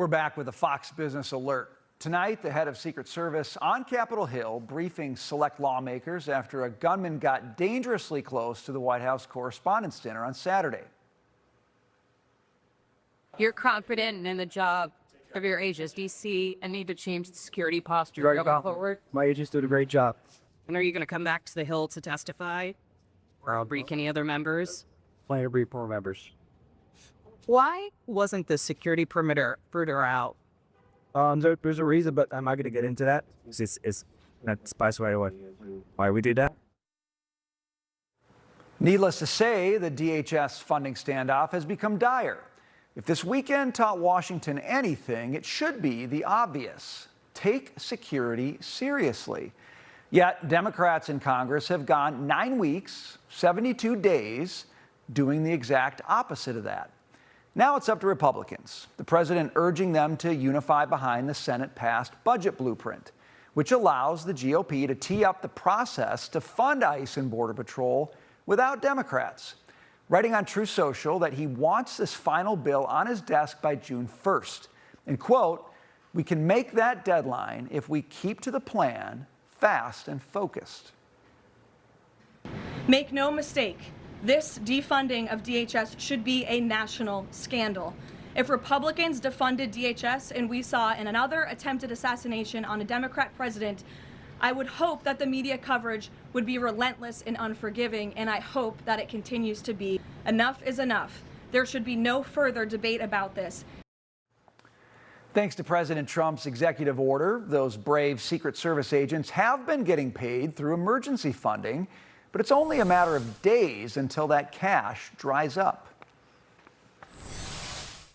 We're back with a Fox Business Alert. Tonight, the head of Secret Service on Capitol Hill briefing select lawmakers after a gunman got dangerously close to the White House Correspondents' Dinner on Saturday. You're confident in the job of your agents. Do you see a need to change the security posture going forward? My agents did a great job. And are you going to come back to the Hill to testify? Or I'll brief any other members? Plenty of brief more members. Why wasn't the security perimeter further out? There's a reason, but I'm not going to get into that. It's not spice why we did that. Needless to say, the DHS funding standoff has become dire. If this weekend taught Washington anything, it should be the obvious. Take security seriously. Yet, Democrats in Congress have gone 9 weeks, 72 days, doing the exact opposite of that. Now it's up to Republicans, the president urging them to unify behind the Senate-passed budget blueprint, which allows the GOP to tee up the process to fund ICE and Border Patrol without Democrats. Writing on Truth Social that he wants this final bill on his desk by June 1st. And quote, "We can make that deadline if we keep to the plan, fast and focused." Make no mistake, this defunding of DHS should be a national scandal. If Republicans defunded DHS and we saw another attempted assassination on a Democrat president, I would hope that the media coverage would be relentless and unforgiving, and I hope that it continues to be. Enough is enough. There should be no further debate about this. Thanks to President Trump's executive order, those brave Secret Service agents have been getting paid through emergency funding, but it's only a matter of days until that cash dries up.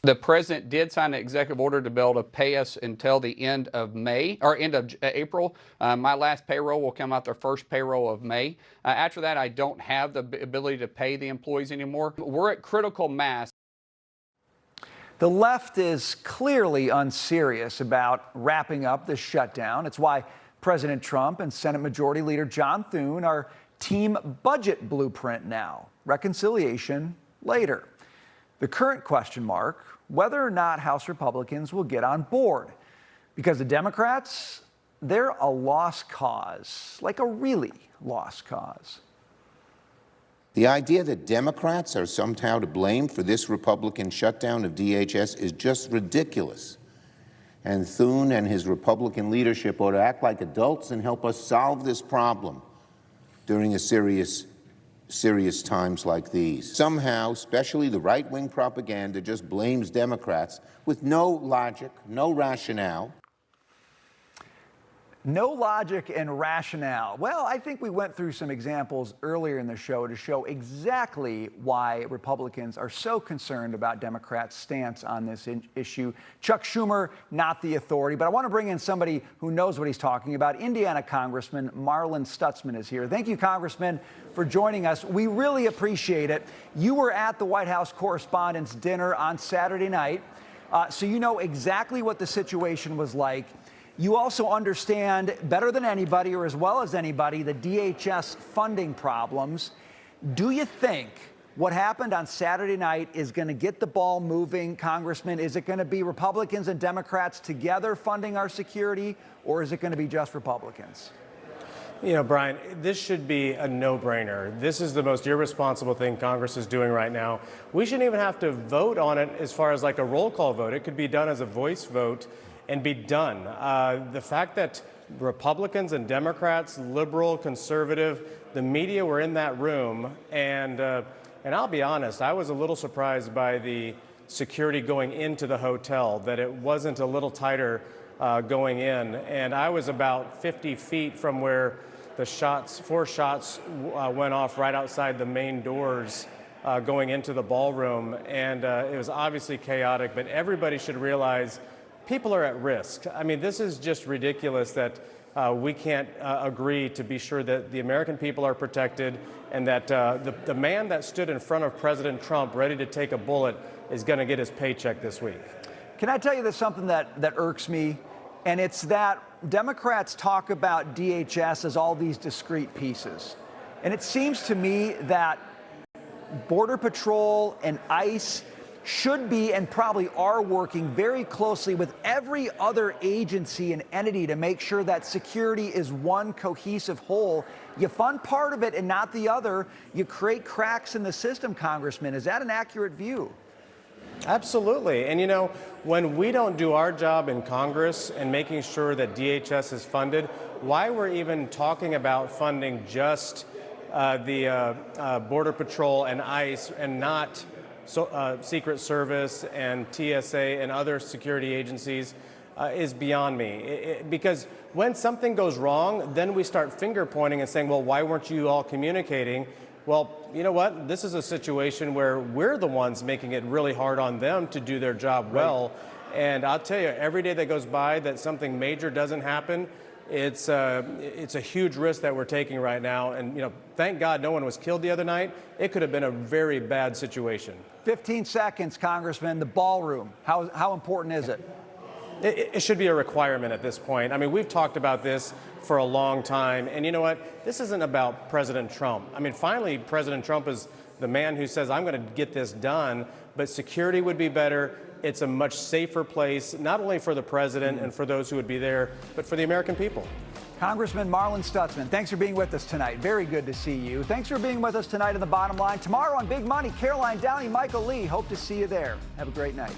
The president did sign an executive order to be able to pay us until the end of May, or end of April. My last payroll will come out, their first payroll of May. After that, I don't have the ability to pay the employees anymore. We're at critical mass. The left is clearly unserious about wrapping up this shutdown. It's why President Trump and Senate Majority Leader John Thune are Team Budget Blueprint now. Reconciliation later. The current question mark, whether or not House Republicans will get on board. Because the Democrats, they're a lost cause, like a really lost cause. The idea that Democrats are somehow to blame for this Republican shutdown of DHS is just ridiculous. And Thune and his Republican leadership ought to act like adults and help us solve this problem during a serious times like these. Somehow, especially the right-wing propaganda just blames Democrats with no logic, no rationale. No logic and rationale. Well, I think we went through some examples earlier in the show to show exactly why Republicans are so concerned about Democrats' stance on this issue. Chuck Schumer, not the authority, but I want to bring in somebody who knows what he's talking about. Indiana Congressman Marlin Stutzman is here. Thank you, Congressman, for joining us. We really appreciate it. You were at the White House Correspondents' Dinner on Saturday night, so you know exactly what the situation was like. You also understand better than anybody, or as well as anybody, the DHS funding problems. Do you think what happened on Saturday night is going to get the ball moving, Congressman? Is it going to be Republicans and Democrats together funding our security, or is it going to be just Republicans? You know, Brian, this should be a no-brainer. This is the most irresponsible thing Congress is doing right now. We shouldn't even have to vote on it as far as like a roll call vote. It could be done as a voice vote and be done. The fact that Republicans and Democrats, liberal, conservative, the media were in that room, and I'll be honest, I was a little surprised by the security going into the hotel, that it wasn't a little tighter going in, and I was about 50 feet from where the four shots went off right outside the main doors going into the ballroom, and it was obviously chaotic, but everybody should realize people are at risk. I mean, this is just ridiculous that we can't agree to be sure that the American people are protected, and that the man that stood in front of President Trump ready to take a bullet is going to get his paycheck this week. Can I tell you there's something that irks me? And it's that Democrats talk about DHS as all these discrete pieces. And it seems to me that Border Patrol and ICE should be and probably are working very closely with every other agency and entity to make sure that security is one cohesive whole. You fund part of it and not the other. You create cracks in the system, Congressman. Is that an accurate view? Absolutely. And you know, when we don't do our job in Congress and making sure that DHS is funded, why we're even talking about funding just the Border Patrol and ICE and not Secret Service and TSA and other security agencies is beyond me. Because when something goes wrong, then we start finger pointing and saying, well, why weren't you all communicating? Well, you know what? This is a situation where we're the ones making it really hard on them to do their job well. Right. And I'll tell you, every day that goes by that something major doesn't happen, it's a huge risk that we're taking right now. And, you know, thank God no one was killed the other night. It could have been a very bad situation. 15 seconds, Congressman. The ballroom. How important is it? It should be a requirement at this point. I mean, we've talked about this for a long time. And you know what? This isn't about President Trump. I mean, finally, President Trump is the man who says, I'm going to get this done. But security would be better. It's a much safer place, not only for the president and for those who would be there, but for the American people. Congressman Marlin Stutzman, thanks for being with us tonight. Very good to see you. Thanks for being with us tonight on The Bottom Line. Tomorrow on Big Money, Caroline Downey, Michael Lee. Hope to see you there. Have a great night.